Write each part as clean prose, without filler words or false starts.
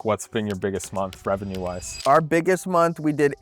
What's been your biggest month revenue-wise? Our biggest month, we did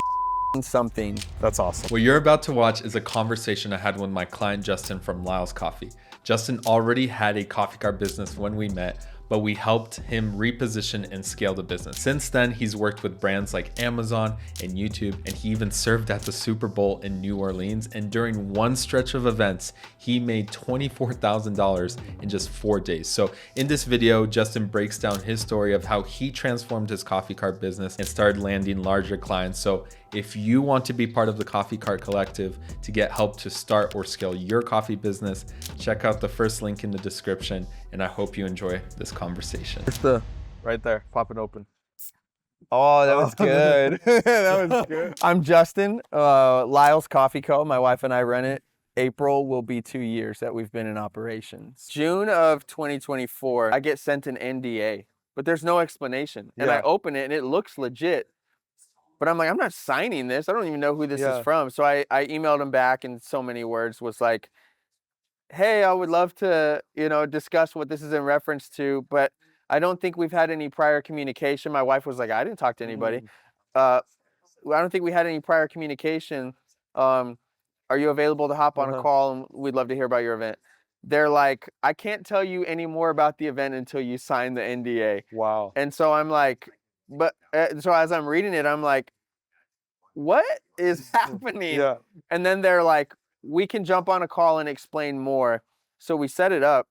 something. That's awesome. What you're about to watch is a conversation I had with my client Justin from Lyle's Coffee. Justin already had a coffee cart business when we met, but we helped him reposition and scale the business. Since then, he's worked with brands like Amazon and YouTube, and he even served at the Super Bowl in New Orleans. And during one stretch of events, he made $24,000 in just 4 days. So in this video, Justin breaks down his story of how he transformed his coffee cart business and started landing larger clients. So if you want to be part of the Coffee Cart Collective to get help to start or scale your coffee business, check out the first link in the description, and I hope you enjoy this conversation. It's the Right there, pop it open. Oh, that was good. That was good. I'm Justin, Lyle's Coffee Co. My wife and I run it. April will be 2 years that we've been in operations. June of 2024, I get sent an NDA, but there's no explanation. And I open it and it looks legit. But I'm like, I'm not signing this. I don't even know who this is from. So I emailed him back in so many words, was like, hey, I would love to, discuss what this is in reference to, but I don't think we've had any prior communication. My wife was like, I didn't talk to anybody. I don't think we had any prior communication. Are you available to hop on a call? And we'd love to hear about your event. They're like, I can't tell you any more about the event until you sign the NDA. Wow. And so I'm like, so as I'm reading it, I'm like, what is happening? Yeah. And then they're like, we can jump on a call and explain more. So we set it up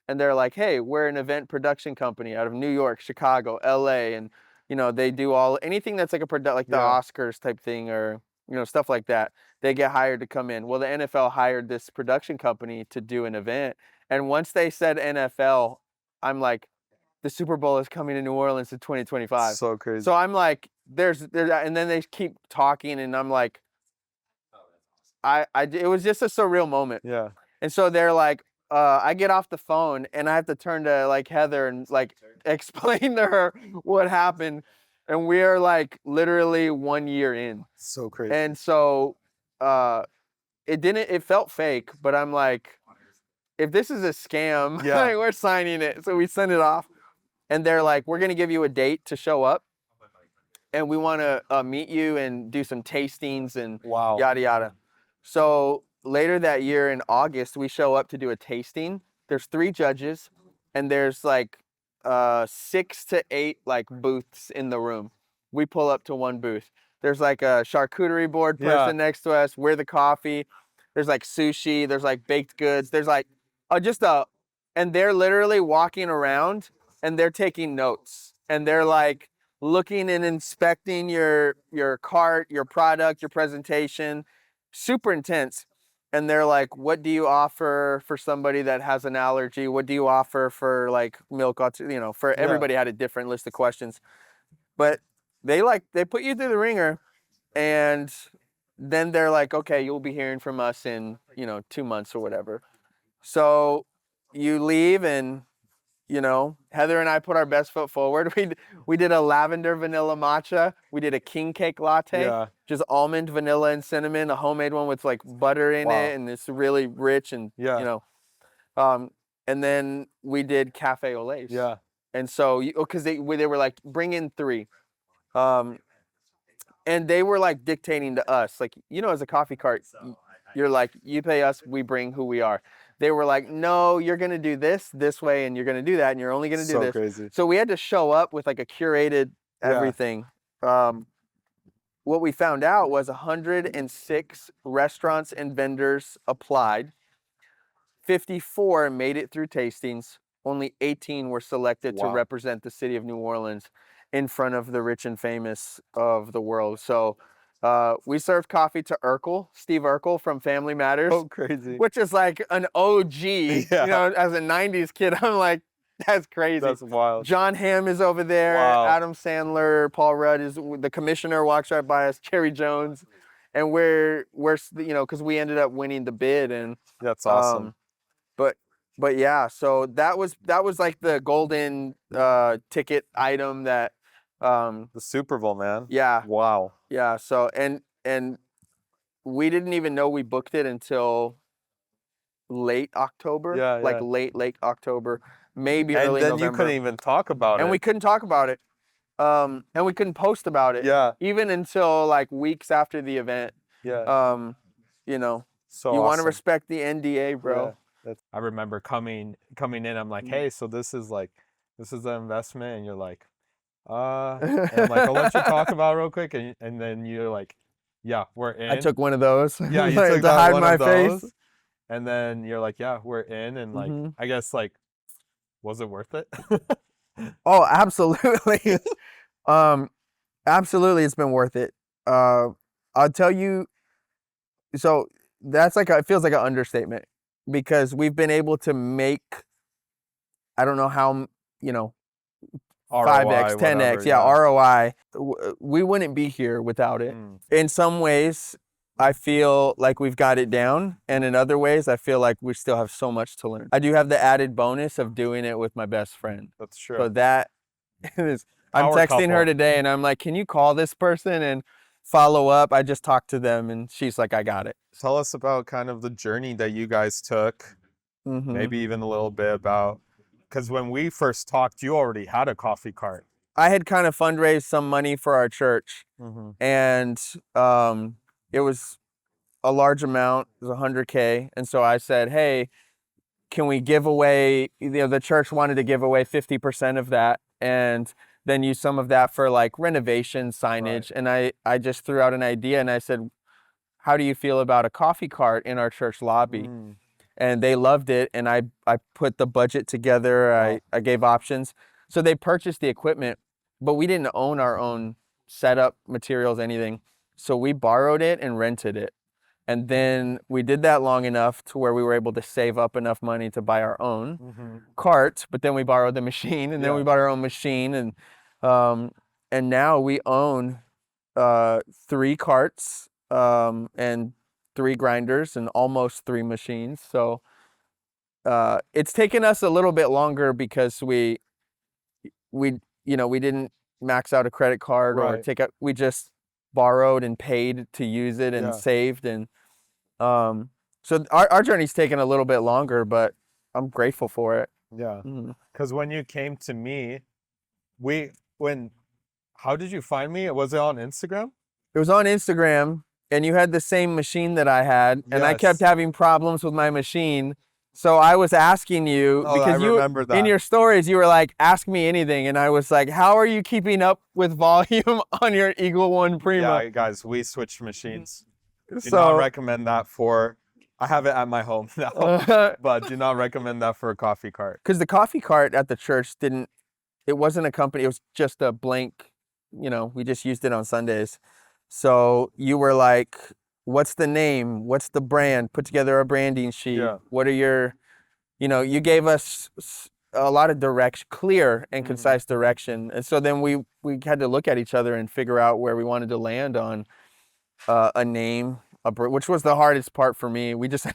and they're like, hey, we're an event production company out of New York, Chicago, LA. And, they do anything that's like the Oscars type thing or, stuff like that. They get hired to come in. Well, the NFL hired this production company to do an event. And once they said NFL, I'm like, the Super Bowl is coming to New Orleans in 2025. So crazy. So I'm like, there's, and then they keep talking, and I'm like, it was just a surreal moment. Yeah. And so they're like, I get off the phone, and I have to turn to like Heather and like explain to her what happened, and we are like literally 1 year in. So crazy. And so, it felt fake, but I'm like, if this is a scam, like, we're signing it. So we send it off. And they're like, we're going to give you a date to show up. And we want to meet you and do some tastings and yada, yada. So later that year in August, we show up to do a tasting. There's 3 judges. And there's like 6 to 8 like booths in the room. We pull up to one booth. There's like a charcuterie board person next to us. We're the coffee. There's like sushi. There's like baked goods. There's like and they're literally walking around. And they're taking notes, and they're like looking and inspecting your cart, your product, your presentation, super intense. And they're like, what do you offer for somebody that has an allergy? What do you offer for like milk? For everybody had a different list of questions, but they put you through the ringer, and then they're like, okay, you'll be hearing from us in 2 months or whatever. So you leave and. Heather and I put our best foot forward. We did a lavender vanilla matcha. We did a king cake latte, just almond, vanilla, and cinnamon. A homemade one with like butter in it, and it's really rich and and then we did cafe au laits. Yeah. And so because they were like, bring in 3, and they were like dictating to us, like as a coffee cart, you're like, you pay us, we bring who we are. They were like, no, you're going to do this way, and you're going to do that, and you're only going to do this. So crazy. So we had to show up with like a curated everything. What we found out was 106 restaurants and vendors applied. 54 made it through tastings. Only 18 were selected to represent the city of New Orleans in front of the rich and famous of the world. So we served coffee to Steve Urkel from Family Matters. Oh, crazy. Which is like an OG. As a 90s kid, I'm like, that's crazy. That's wild. John Hamm is over there. Wow. Adam Sandler, Paul Rudd is the commissioner, walks right by us, Cherry Jones. And we're because we ended up winning the bid. And that's awesome. But yeah, so that was like the golden ticket item that the Super Bowl, man. Yeah. Wow. Yeah. So and we didn't even know we booked it until late October. Late October, maybe early November. And then you couldn't even talk about it. And we couldn't talk about it. And we couldn't post about it. Yeah. Even until like weeks after the event. Yeah. You know, So you want to awesome. respect the NDA, bro. Yeah. I remember coming in, I'm like, hey, so this is the investment, and you're like, and I'm like, I'll let you talk about it real quick, and then you're like, yeah, we're in. I took one of those. Yeah, you like, took to hide one my of those, face. and then you're like, yeah, we're in, and like, I guess like, was it worth it? Oh, absolutely. Absolutely, it's been worth it. I'll tell you. So that's like it feels like an understatement because we've been able to make. I don't know how 5x, 10x, whatever, yeah, ROI. We wouldn't be here without it. In some ways, I feel like we've got it down, and in other ways, I feel like we still have so much to learn. I do have the added bonus of doing it with my best friend. That's true. So that is, I'm Power texting her couple. today, and I'm like, can you call this person and follow up? I just talked to them, and she's like, I got it. Tell us about kind of the journey that you guys took, maybe even a little bit about, because when we first talked, you already had a coffee cart. I had kind of fundraised some money for our church, and it was a large amount. It was $100K, and so I said, "Hey, can we give away?" The church wanted to give away 50% of that, and then use some of that for like renovation, signage. And I just threw out an idea, and I said, "How do you feel about a coffee cart in our church lobby?" And they loved it, and I put the budget together. I gave options, so they purchased the equipment, but we didn't own our own setup, materials, anything. So we borrowed it and rented it. And then we did that long enough to where we were able to save up enough money to buy our own cart, but then we borrowed the machine, and then we bought our own machine, and now we own 3 carts and 3 grinders and almost 3 machines. So it's taken us a little bit longer because we didn't max out a credit card or we just borrowed and paid to use it and saved, and so our journey's taken a little bit longer, but I'm grateful for it. Yeah. Because when you came to me, how did you find me? Was it on Instagram? It was on Instagram, and you had the same machine that I had, and I kept having problems with my machine. So I was asking you, because in your stories, you were like, ask me anything. And I was like, how are you keeping up with volume on your Eagle One Prima? Yeah, guys, we switched machines. Do not recommend that I have it at my home now, but do not recommend that for a coffee cart. Because the coffee cart at the church it wasn't a company, it was just a blank, we just used it on Sundays. So you were like, what's the name? What's the brand? Put together a branding sheet. Yeah. What are you gave us a lot of clear and concise direction. And so then we had to look at each other and figure out where we wanted to land on a name, which was the hardest part for me. We just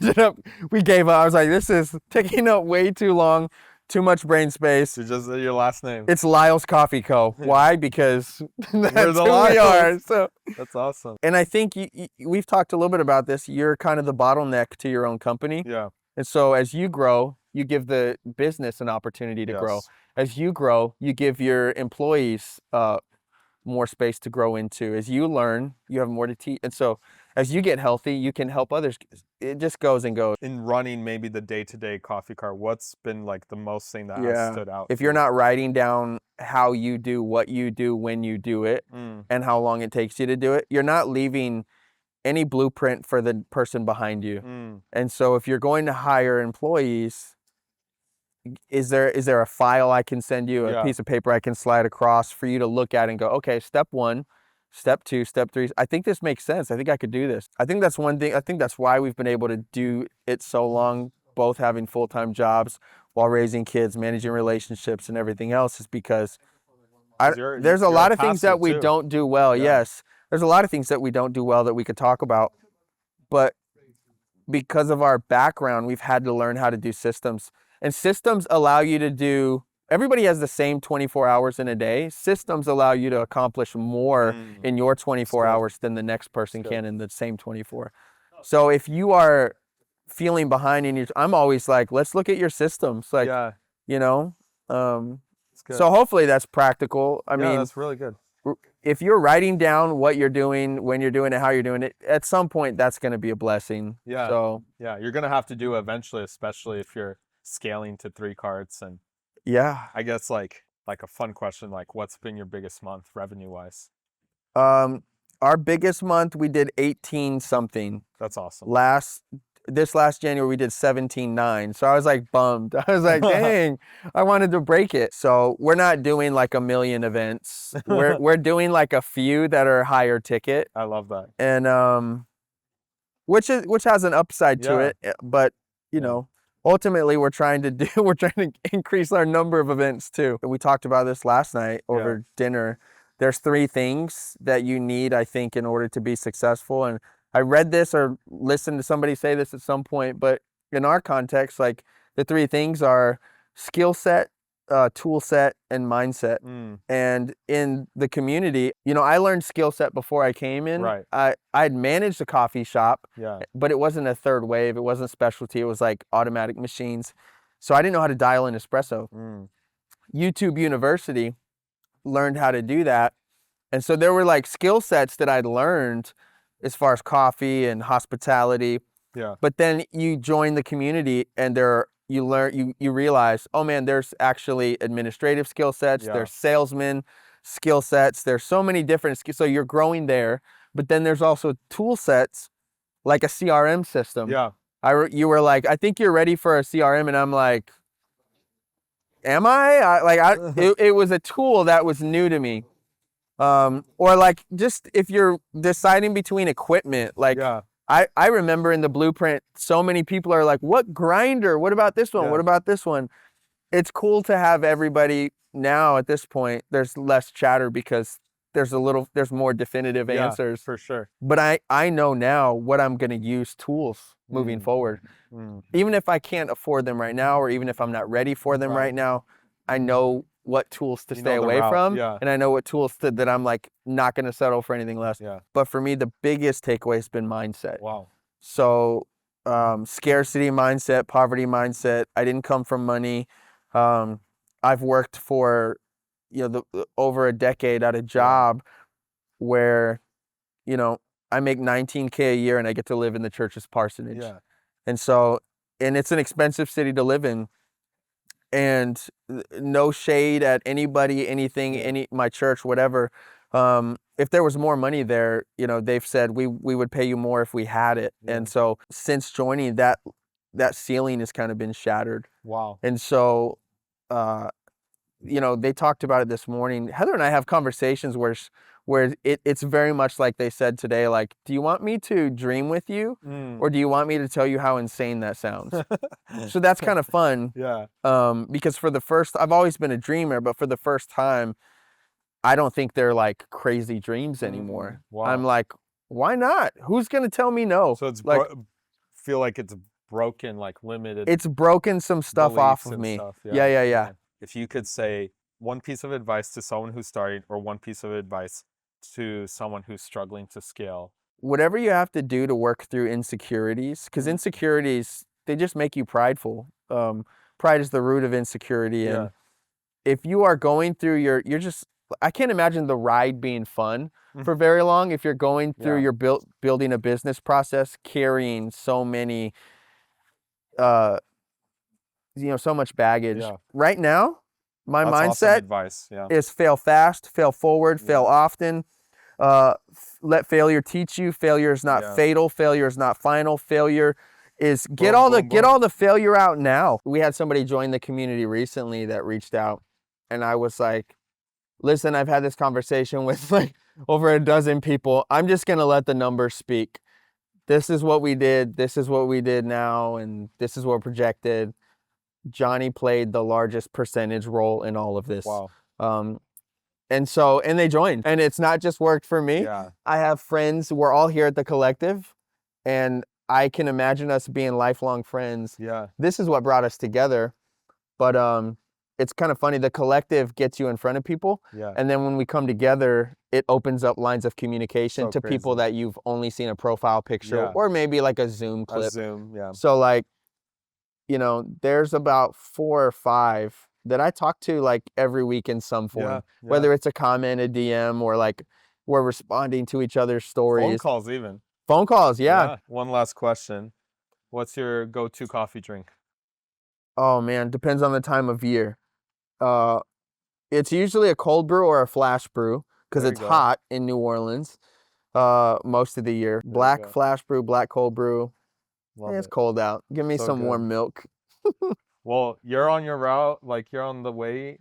we gave up. I was like, this is taking up way too long, too much brain space. So just your last name. It's Lyle's Coffee Co. Why? Because that's who we are. So that's awesome. And I think we've talked a little bit about this. You're kind of the bottleneck to your own company. Yeah. And so as you grow, you give the business an opportunity to grow. As you grow, you give your employees more space to grow into. As you learn, you have more to teach. And so as you get healthy, you can help others. It just goes and goes. In running maybe the day-to-day coffee cart, what's been like the most thing that has stood out? If you're not writing down how you do what you do when you do it and how long it takes you to do it, you're not leaving any blueprint for the person behind you. And so if you're going to hire employees, is there a file I can send you, a piece of paper I can slide across for you to look at and go, okay, step 1, step 2, step 3, I think this makes sense. I think I could do this. I think that's one thing. I think that's why we've been able to do it so long, both having full-time jobs while raising kids, managing relationships and everything else, is because there's a lot of things that we don't do well. Yes, there's a lot of things that we don't do well that we could talk about, but because of our background, we've had to learn how to do systems. And systems allow you to do, everybody has the same 24 hours in a day. Systems allow you to accomplish more in your 24 hours than the next person can in the same 24. So if you are feeling behind I'm always like, let's look at your systems. Like, That's good. So hopefully that's practical. I yeah, mean, that's really good. if you're writing down what you're doing, when you're doing it, how you're doing it, at some point that's going to be a blessing. Yeah. So yeah, you're gonna have to do eventually, especially if you're scaling to 3 carts. And yeah. I guess like a fun question, like what's been your biggest month revenue wise? Our biggest month we did 18 something. That's awesome. This last January we did 17.9. So I was like bummed. I was like, dang, I wanted to break it. So we're not doing like a million events. We're doing like a few that are higher ticket. I love that. And which has an upside to Yeah. it, but you Yeah. know, ultimately we're trying to increase our number of events too. We talked about this last night over dinner. There's 3 things that you need, I think, in order to be successful. And I read this or listened to somebody say this at some point, but in our context, like the 3 things are skill set, tool set, and mindset. And in the community, you know, I learned skill set before I came in. Right. I'd managed a coffee shop, Yeah. but it wasn't a third wave. It wasn't specialty. It was like automatic machines. So I didn't know how to dial in espresso. YouTube University learned how to do that. And so there were like skill sets that I'd learned as far as coffee and hospitality. Yeah. But then you join the community and you realize, oh man, there's actually administrative skill sets, Yeah. there's salesman skill sets, there's so many different skills. So you're growing there, but then there's also tool sets like a CRM system. Yeah. You were like, I think you're ready for a CRM, and I'm like, am I? It was a tool that was new to me. Or like just if you're deciding between equipment, like Yeah. I remember in the blueprint, so many people are like, what grinder? What about this one? Yeah. What about this one? It's cool to have everybody now at this point. There's less chatter because there's more definitive Yeah, answers. for sure. But I know now what I'm going to use tools moving forward. Even if I can't afford them right now, or even if I'm not ready for them right now, I know what tools to stay know the away route, from. yeah. And I know what tools that I'm like not going to settle for anything less. Yeah. But for me, the biggest takeaway has been mindset. Wow. So scarcity mindset, poverty mindset. I didn't come from money. I've worked for, you know, over a decade at a job where, you know, I make $19K a year and I get to live in the church's parsonage. Yeah. And it's an expensive city to live in. And no shade at anybody, anything, my church, whatever. If there was more money there, you know, they've said we would pay you more if we had it. Yeah. And so since joining, that ceiling has kind of been shattered. Wow. And so, you know, they talked about it this morning. Heather and I have conversations where it's very much like they said today, like, do you want me to dream with you, or do you want me to tell you how insane that sounds? So that's kind of fun. Yeah. Because I've always been a dreamer, but for the first time, I don't think they're like crazy dreams anymore. Wow. I'm like, why not? Who's going to tell me no? So it's like, feel like it's broken, like limited. It's broken some stuff off of me. Stuff. Yeah. If you could say one piece of advice to someone who's starting, or one piece of advice to someone who's struggling to scale. Whatever you have to do to work through insecurities, because insecurities, they just make you prideful. Pride is the root of insecurity. And if you are going through I can't imagine the ride being fun for very long if you're going through your building a business process, carrying so many, so much baggage. Yeah. Right now, my That's awesome mindset advice. Yeah. is fail fast, fail forward, fail often. Let failure teach you. Failure is not fatal. Failure is not final. Failure is get all the failure out now. We had somebody join the community recently that reached out, and I was like, listen, I've had this conversation with like over a dozen people. I'm just going to let the numbers speak. This is what we did. This is what we did now. And this is what projected. Johnny played the largest percentage role in all of this. Wow. And they joined. And it's not just worked for me. Yeah. I have friends. We're all here at the collective. And I can imagine us being lifelong friends. Yeah. This is what brought us together. But it's kind of funny. The collective gets you in front of people. Yeah. And then when we come together, it opens up lines of communication to people that you've only seen a profile picture or maybe like a Zoom clip. A Zoom, yeah. So like, there's about 4 or 5 that I talk to like every week in some form, Yeah, whether it's a comment, a DM, or like we're responding to each other's stories. phone calls even. Phone calls, yeah. One last question. What's your go-to coffee drink? Oh man, depends on the time of year. It's usually a cold brew or a flash brew because There you it's go. hot in New Orleans most of the year. you Black go. flash brew, black cold brew. Love It's it. cold out. Give me So some warm good. milk. Well, you're on your route, like you're on the way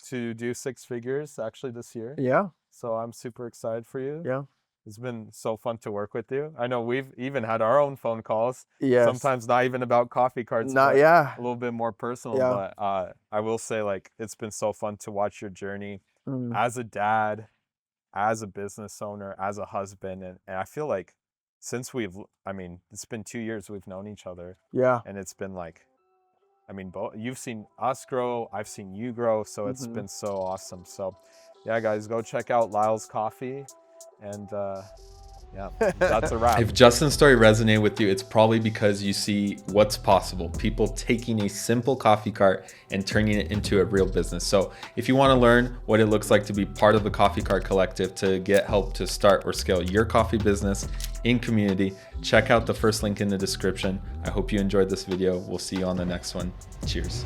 to do 6 figures actually this year. Yeah, So I'm super excited for you. yeah. It's been so fun to work with you. I know we've even had our own phone calls. Yes. Sometimes not even about coffee carts, Not but yeah. a little bit more personal. Yeah. But I will say, like, it's been so fun to watch your journey Mm. as a dad, as a business owner, as a husband. And I feel like since it's been 2 years we've known each other. Yeah. And it's been like, you've seen us grow, I've seen you grow. So it's Mhm. been so awesome. So yeah, guys, go check out Lyle's Coffee. And yeah, that's a wrap. If Justin's story resonated with you, it's probably because you see what's possible. People taking a simple coffee cart and turning it into a real business. So if you want to learn what it looks like to be part of the Coffee Cart Collective, to get help to start or scale your coffee business in community, check out the first link in the description. I hope you enjoyed this video. We'll see you on the next one. Cheers.